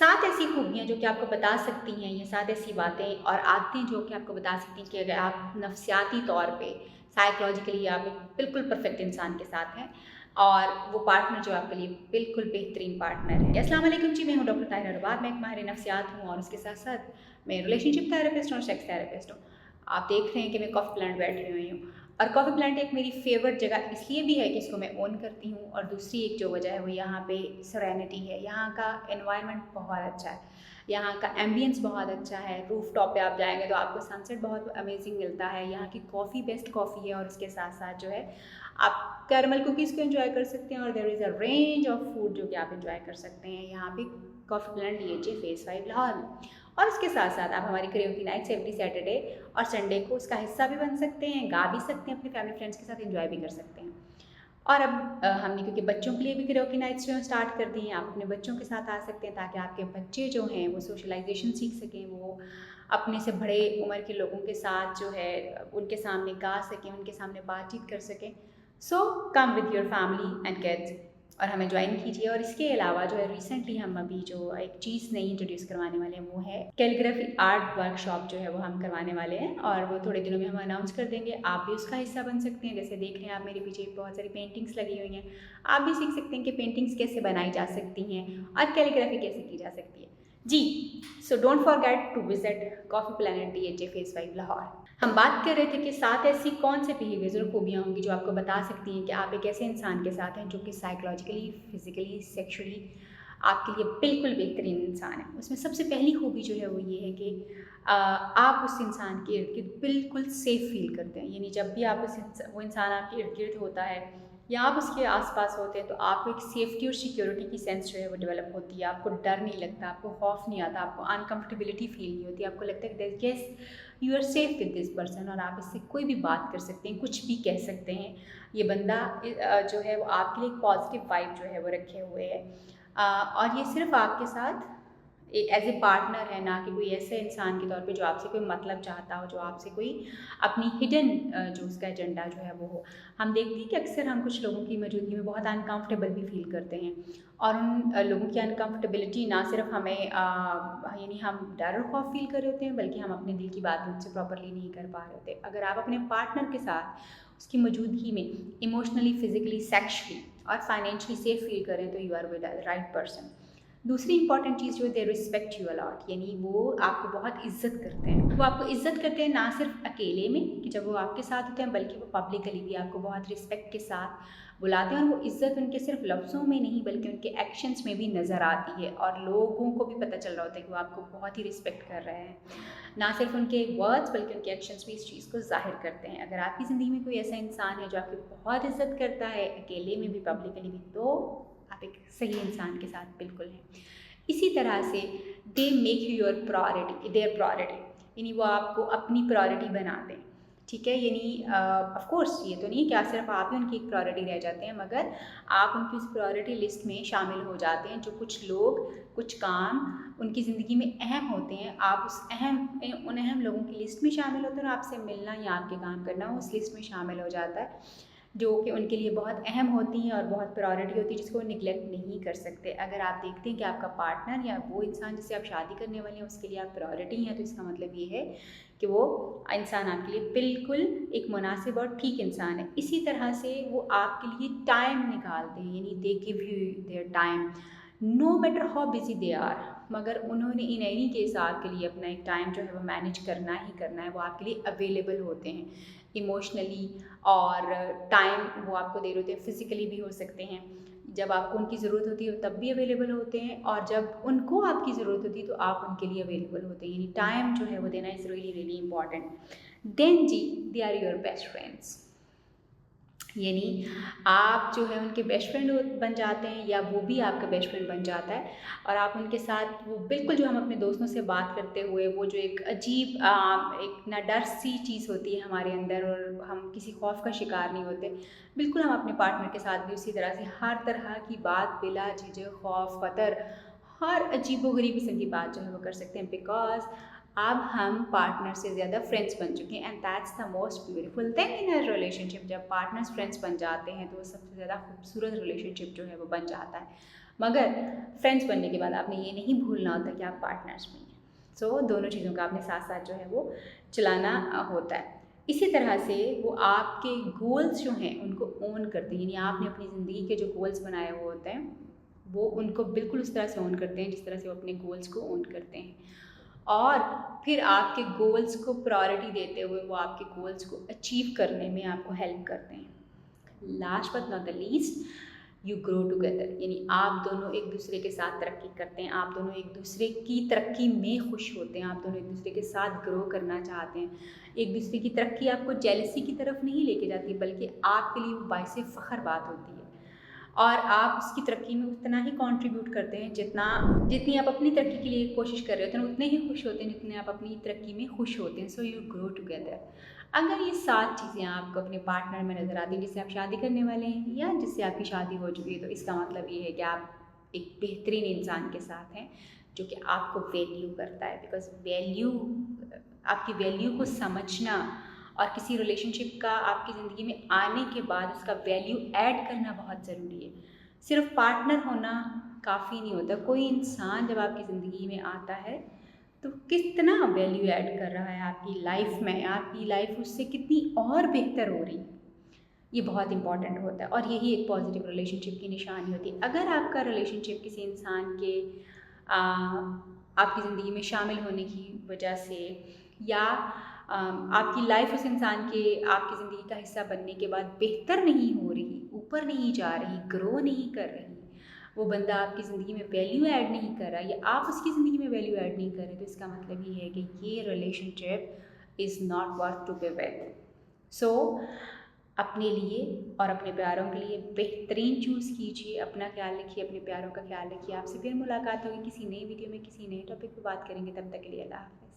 7 ऐसी खूबियाँ जो कि आपको बता सकती हैं, ये 7 ऐसी बातें और आदतें जो कि आपको बता सकती हैं कि अगर आप नफ़सियाती तौर पे, साइकोलॉजिकली आप एक बिल्कुल परफ़ेक्ट इंसान के साथ हैं और वो पार्टनर जो आपके लिए बिल्कुल बेहतरीन पार्टनर है। अस्सलाम वालेकुम जी, मैं हूँ डॉक्टर ताहिरा रबाब, मैं एक माहिर नफ़सियात हूँ और उसके साथ-साथ मैं रिलेशनशिप थेरेपिस्ट और सेक्स थेरेपिस्ट हूँ। आप देख रहे हैं कि मैं कॉफ़ी प्लांट बैठी हुई हूँ और कॉफ़ी प्लांट एक मेरी फ़ेवरेट जगह इसलिए भी है कि इसको मैं ओन करती हूँ और दूसरी एक जो वजह है वो यहाँ पे सेरेनिटी है। यहाँ का एनवायरनमेंट बहुत अच्छा है, यहाँ का एम्बियंस बहुत अच्छा है। रूफ टॉप पे आप जाएँगे तो आपको सनसेट बहुत अमेज़िंग मिलता है। यहाँ की कॉफ़ी बेस्ट कॉफ़ी है और उसके साथ-साथ जो है आप कैरेमल कुकीज़ को एन्जॉय कर सकते हैं और there is a range of food जो कि आप एन्जॉय कर सकते हैं यहाँ पे coffee plant DHA phase 5 Lahore में। और इसके साथ-साथ आप हमारी कराओके नाइट्स एवरी सैटरडे और संडे को उसका हिस्सा भी बन सकते हैं, गा भी सकते हैं, अपने फैमिली फ्रेंड्स के साथ एन्जॉय भी कर सकते हैं। और अब हमने क्योंकि बच्चों के लिए भी कराओके नाइट्स जो है स्टार्ट कर दी हैं, आप अपने बच्चों के साथ आ सकते हैं ताकि आपके बच्चे जो हैं वो सोशलाइज़ेशन सीख सकें, वो अपने से बड़े उम्र के लोगों के साथ जो है उनके सामने गा सकें, उनके सामने बातचीत कर सकें। So come with your family and kids और हमें ज्वाइन कीजिए। और इसके अलावा जो है रिसेंटली हम अभी जो एक चीज़ नई इंट्रोड्यूस करवाने वाले हैं वो है कैलीग्राफी आर्ट वर्कशॉप जो है वो हम करवाने वाले हैं और वो थोड़े दिनों में हम अनाउंस कर देंगे। आप भी उसका हिस्सा बन सकते हैं। जैसे देख रहे हैं आप मेरे पीछे बहुत सारी पेंटिंग्स लगी हुई हैं, आप भी सीख सकते हैं कि पेंटिंग्स कैसे बनाई जा सकती हैं और कैलीग्राफी कैसे की जा सकती है जी। So don't forget to visit coffee planet DHA phase 5 Lahore. हम बात कर रहे थे कि 7 ऐसी कौन से बिहेवियर्स और खूबियाँ होंगी जो आपको बता सकती हैं कि आप एक ऐसे इंसान के साथ हैं जो कि साइकोलॉजिकली, फिज़िकली, सेक्सुअली आपके लिए बिल्कुल बेहतरीन इंसान है। उसमें सबसे पहली खूबी जो है वो ये है कि आप उस इंसान के इर्द-गिर्द बिल्कुल सेफ़ फ़ील करते हैं। यानी जब भी आप वो इंसान आपके इर्द-गिर्द होता है या आप उसके आस-पास होते हैं तो आपको एक सेफ्टी और सिक्योरिटी की सेंस जो है वो डेवलप होती है। आपको डर नहीं लगता, आपको खौफ नहीं आता, आपको अनकम्फ़र्टेबिलिटी फ़ील नहीं होती। आपको लगता है कि that yes you are safe with this person और आप इससे कोई भी बात कर सकते हैं, कुछ भी कह सकते हैं। ये बंदा जो है वो आपके लिए एक पॉजिटिव वाइब जो है वो रखे हुए है। और ये सिर्फ़ आपके साथ एज़ ए पार्टनर है, ना कि कोई ऐसे इंसान के तौर पे जो आपसे कोई मतलब चाहता हो, जो आपसे कोई अपनी हिडन जो उसका एजेंडा जो है वो हो। हम देखते हैं कि अक्सर हम कुछ लोगों की मौजूदगी में बहुत अनकम्फ़र्टेबल भी फ़ील करते हैं और उन लोगों की अनकम्फ़र्टेबिलिटी ना सिर्फ़ हमें यानी हम डर और खौफ फ़ील कर रहे होते हैं, बल्कि हम अपने दिल की बात उनसे प्रॉपर्ली नहीं कर पा रहे होते। अगर आप अपने पार्टनर के साथ उसकी मौजूदगी में इमोशनली, फ़िज़िकली, सेक्सुअली और फाइनेंशियली सेफ़ फ़ील करें तो you are with the right person. दूसरी इंपॉर्टेंट चीज़ जो है दे रिस्पेक्ट यू अलॉट, यानी वो आपको बहुत इज़्ज़त करते हैं। वो आपको इज़्ज़त करते हैं ना सिर्फ़ अकेले में कि जब वो आपके साथ होते हैं, बल्कि वो पब्लिकली भी आपको बहुत रिस्पेक्ट के साथ बुलाते हैं और वो इज़्ज़त उनके सिर्फ़ लफ्ज़ों में नहीं बल्कि उनके एक्शंस में भी नज़र आती है और लोगों को भी पता चल रहा होता है कि वो आपको बहुत ही रिस्पेक्ट कर रहे हैं। ना सिर्फ़ उनके वर्ड्स बल्कि उनके एक्शंस भी इस चीज़ को ज़ाहिर करते हैं। अगर आपकी ज़िंदगी में कोई ऐसा इंसान है जो आपकी बहुत इज़्ज़त करता है, अकेले में भी, पब्लिकली भी, तो आप एक सही इंसान के साथ बिल्कुल हैं। इसी तरह से they make you your priority, there priority, यानी वो आपको अपनी प्रायोरिटी बनाते हैं। ठीक है, यानी ऑफ कोर्स ये तो नहीं कि सिर्फ आप ही उनकी एक प्रायोरिटी रह जाते हैं, मगर आप उनकी उस प्रायोरिटी लिस्ट में शामिल हो जाते हैं। जो कुछ लोग, कुछ काम उनकी ज़िंदगी में अहम होते हैं, आप उन अहम लोगों की लिस्ट में शामिल होते हैं और आपसे मिलना या आपके काम करना उस लिस्ट में शामिल हो जाता है, जो कि उनके लिए बहुत अहम होती हैं और बहुत प्रायोरिटी होती है, जिसको वो निगलेक्ट नहीं कर सकते। अगर आप देखते हैं कि आपका पार्टनर या वो इंसान जिससे आप शादी करने वाले हैं उसके लिए आप प्रायोरिटी हैं, तो इसका मतलब ये है कि वो इंसान आपके लिए बिल्कुल एक मुनासिब और ठीक इंसान है। इसी तरह से वो आपके लिए टाइम निकालते हैं, यानी they give you their time no matter how busy they are, मगर उन्होंने इन एनी केस आपके लिए अपना एक टाइम जो है वो मैनेज करना ही करना है। वो आपके लिए अवेलेबल होते हैं इमोशनली और टाइम वो आपको दे रहे होते हैं, फिज़िकली भी हो सकते हैं। जब आपको उनकी ज़रूरत होती है तब भी अवेलेबल होते हैं और जब उनको आपकी ज़रूरत होती है तो आप उनके लिए अवेलेबल होते हैं, यानी टाइम जो है वो देना is really really important. Then जी, they are your best friends, यानी आप जो है उनके बेस्ट फ्रेंड बन जाते हैं या वो भी आपका बेस्ट फ्रेंड बन जाता है और आप उनके साथ वो बिल्कुल जो हम अपने दोस्तों से बात करते हुए वो जो एक अजीब एक ना डर सी चीज़ होती है हमारे अंदर और हम किसी खौफ का शिकार नहीं होते, बिल्कुल हम अपने पार्टनर के साथ भी उसी तरह से हर तरह की बात बिला झिझक, खौफ, ख़तर, हर अजीबो-गरीब किस्म की बात जो है वो कर सकते हैं, बिकॉज़ अब हम पार्टनर से ज़्यादा फ्रेंड्स बन चुके हैं and that's the most beautiful thing in a relationship. जब पार्टनर्स फ्रेंड्स बन जाते हैं तो वो सबसे ज़्यादा खूबसूरत रिलेशनशिप जो है वो बन जाता है। मगर फ्रेंड्स बनने के बाद आपने ये नहीं भूलना होता कि आप पार्टनर्स भी हैं। सो दोनों चीज़ों का आपने साथ साथ जो है वो चलाना होता है। इसी तरह से वो आपके गोल्स जो हैं उनको ओन करते हैं, यानी आपने अपनी ज़िंदगी के जो गोल्स बनाए हुए होते हैं वो उनको बिल्कुल उस तरह से ओन करते हैं जिस तरह से वो अपने गोल्स को ओन करते हैं। और फिर आपके गोल्स को प्रायोरिटी देते हुए वो आपके गोल्स को अचीव करने में आपको हेल्प करते हैं। Last but not the least, you grow together, यानी आप दोनों एक दूसरे के साथ तरक्की करते हैं, आप दोनों एक दूसरे की तरक्की में खुश होते हैं, आप दोनों एक दूसरे के साथ ग्रो करना चाहते हैं। एक दूसरे की तरक्की आपको जेलसी की तरफ नहीं लेके जाती, बल्कि आपके लिए वो बाइस फ़ख्र बात होती है और आप उसकी तरक्की में उतना ही कंट्रीब्यूट करते हैं जितनी आप अपनी तरक्की के लिए कोशिश कर रहे होते हैं, उतने ही खुश होते हैं जितने आप अपनी तरक्की में खुश होते हैं। So you grow together. अगर ये 7 चीज़ें आपको अपने पार्टनर में नज़र आती हैं जिससे आप शादी करने वाले हैं या जिससे आपकी शादी हो चुकी है, तो इसका मतलब ये है कि आप एक बेहतरीन इंसान के साथ हैं जो कि आपको वैल्यू करता है। बिकॉज़ वैल्यू, आपकी वैल्यू को समझना और किसी रिलेशनशिप का आपकी ज़िंदगी में आने के बाद उसका वैल्यू ऐड करना बहुत ज़रूरी है। सिर्फ पार्टनर होना काफ़ी नहीं होता। कोई इंसान जब आपकी ज़िंदगी में आता है तो कितना वैल्यू ऐड कर रहा है आपकी लाइफ में, आपकी लाइफ उससे कितनी और बेहतर हो रही है, ये बहुत इंपॉर्टेंट होता है। और यही एक पॉजिटिव रिलेशनशिप की निशानी होती है। अगर आपका रिलेशनशिप किसी इंसान के आ, आपकी ज़िंदगी में शामिल होने की वजह से या आपकी लाइफ उस इंसान के आपकी ज़िंदगी का हिस्सा बनने के बाद बेहतर नहीं हो रही, ऊपर नहीं जा रही, ग्रो नहीं कर रही, वो बंदा आपकी ज़िंदगी में वैल्यू ऐड नहीं कर रहा या आप उसकी ज़िंदगी में वैल्यू ऐड नहीं कर रहे, तो इसका मतलब ये है कि ये relationship is not worth to be with. So अपने लिए और अपने प्यारों के लिए बेहतरीन चूज़ कीजिए, अपना ख्याल रखिए, अपने प्यारों का ख्याल रखिए। आपसे फिर मुलाकात होगी किसी नई वीडियो में, किसी नए टॉपिक पर बात करेंगे। तब तक के लिए अल्लाह हाफ़िज़।